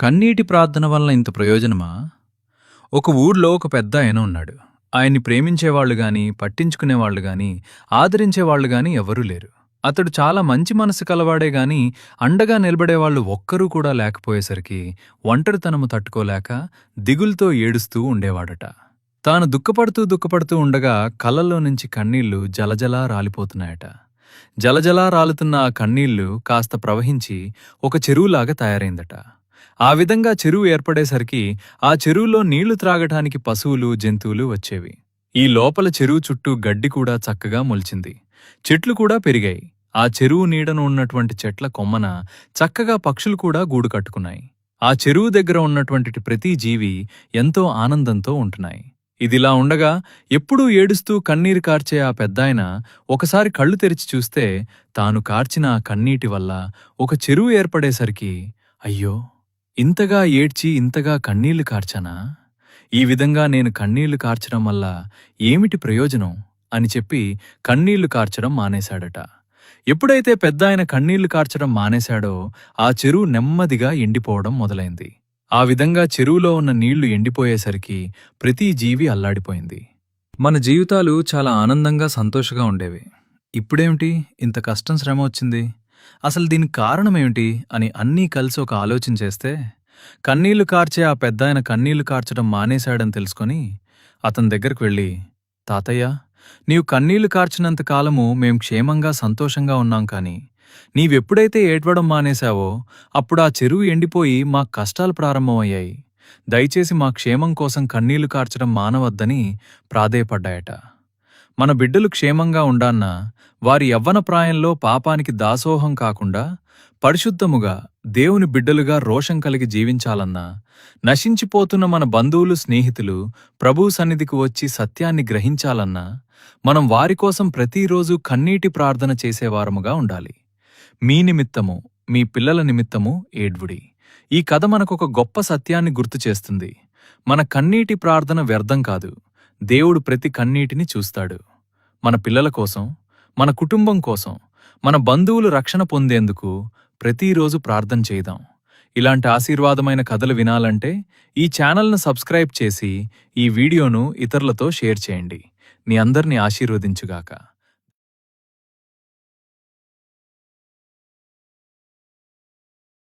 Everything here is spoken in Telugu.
కన్నీటి ప్రార్థన వలన ఇంత ప్రయోజనమా? ఒక ఊర్లో ఒక పెద్దాయన ఉన్నాడు. ఆయన్ని ప్రేమించేవాళ్లు గాని, పట్టించుకునేవాళ్లు గాని, ఆదరించేవాళ్లు గాని ఎవరూ లేరు. అతడు చాలా మంచి మనసు కలవాడే గాని, అండగా నిలబడేవాళ్లు ఒక్కరూ కూడా లేకపోయేసరికి ఒంటరితనము తట్టుకోలేక దిగులుతో ఏడుస్తూ ఉండేవాడట. తాను దుఃఖపడుతూ ఉండగా కళ్ళల్లో నుంచి కన్నీళ్లు జలజలా రాలిపోతున్నాయట. జలజలా రాలుతున్న ఆ కన్నీళ్లు కాస్త ప్రవహించి ఒక చెరువులాగా తయారైందట. ఆ విధంగా చెరువు ఏర్పడేసరికి ఆ చెరువులో నీళ్లు త్రాగటానికి పశువులు, జంతువులు వచ్చేవి. ఈ లోపల చెరువు చుట్టూ గడ్డి కూడా చక్కగా మొలిచింది. చెట్లు కూడా పెరిగాయి. ఆ చెరువు నీడను ఉన్నటువంటి చెట్ల కొమ్మన చక్కగా పక్షులు కూడా గూడు కట్టుకున్నాయి. ఆ చెరువు దగ్గర ఉన్నటువంటి ప్రతి జీవి ఎంతో ఆనందంతో ఉంటున్నాయి. ఇదిలా ఉండగా ఎప్పుడూ ఏడుస్తూ కన్నీరు కార్చే ఆ పెద్దాయన ఒకసారి కళ్ళు తెరిచి చూస్తే తాను కార్చిన ఆ కన్నీటి వల్ల ఒక చెరువు ఏర్పడేసరికి, అయ్యో, ఇంతగా ఏడ్చి ఇంతగా కన్నీళ్లు కార్చానా? ఈ విధంగా నేను కన్నీళ్లు కార్చడం వల్ల ఏమిటి ప్రయోజనం అని చెప్పి కన్నీళ్లు కార్చడం మానేశాడట. ఎప్పుడైతే పెద్దాయన కన్నీళ్లు కార్చడం మానేశాడో ఆ చెరువు నెమ్మదిగా ఎండిపోవడం మొదలైంది. ఆ విధంగా చెరువులో ఉన్న నీళ్లు ఎండిపోయేసరికి ప్రతి జీవి అల్లాడిపోయింది. మన జీవితాలు చాలా ఆనందంగా, సంతోషంగా ఉండేవి. ఇప్పుడేమిటి ఇంత కష్టం, శ్రమ వచ్చింది? అసలు దీనికి కారణమేమిటి అని అన్నీ కలిసి ఒక ఆలోచన చేస్తే, కన్నీళ్లు కార్చే ఆ పెద్దాయన కన్నీళ్లు కార్చడం మానేశాడని తెలుసుకొని అతని దగ్గరకు వెళ్ళి, తాతయ్య, నీవు కన్నీళ్లు కార్చినంత కాలము మేం క్షేమంగా, సంతోషంగా ఉన్నాం. కాని నీవెప్పుడైతే ఏడ్వడం మానేశావో అప్పుడు ఆ చెరువు ఎండిపోయి మా కష్టాలు ప్రారంభమయ్యాయి. దయచేసి మా క్షేమం కోసం కన్నీళ్లు కార్చడం మానవద్దని ప్రాధేయపడ్డాయట. మన బిడ్డలు క్షేమంగా ఉండాన్నా, వారి యవ్వన ప్రాయంలో పాపానికి దాసోహం కాకుండా పరిశుద్ధముగా దేవుని బిడ్డలుగా రోషం కలిగి జీవించాలన్నా, నశించిపోతున్న మన బంధువులు, స్నేహితులు ప్రభువు సన్నిధికి వచ్చి సత్యాన్ని గ్రహించాలన్నా మనం వారికోసం ప్రతిరోజు కన్నీటి ప్రార్థన చేసేవారముగా ఉండాలి. మీ నిమిత్తము, మీ పిల్లల నిమిత్తము ఏడ్వుడి. ఈ కథ మనకొక గొప్ప సత్యాన్ని గుర్తు చేస్తుంది. మన కన్నీటి ప్రార్థన వ్యర్థం కాదు. దేవుడు ప్రతి కన్నీటిని చూస్తాడు. మన పిల్లల కోసం, మన కుటుంబం కోసం, మన బంధువులు రక్షణ పొందేందుకు ప్రతిరోజు ప్రార్థన చేద్దాం. ఇలాంటి ఆశీర్వాదమైన కథలు వినాలంటే ఈ ఛానల్ను సబ్స్క్రైబ్ చేసి ఈ వీడియోను ఇతరులతో షేర్ చేయండి. నీ అందరినీ ఆశీర్వదించుగాక.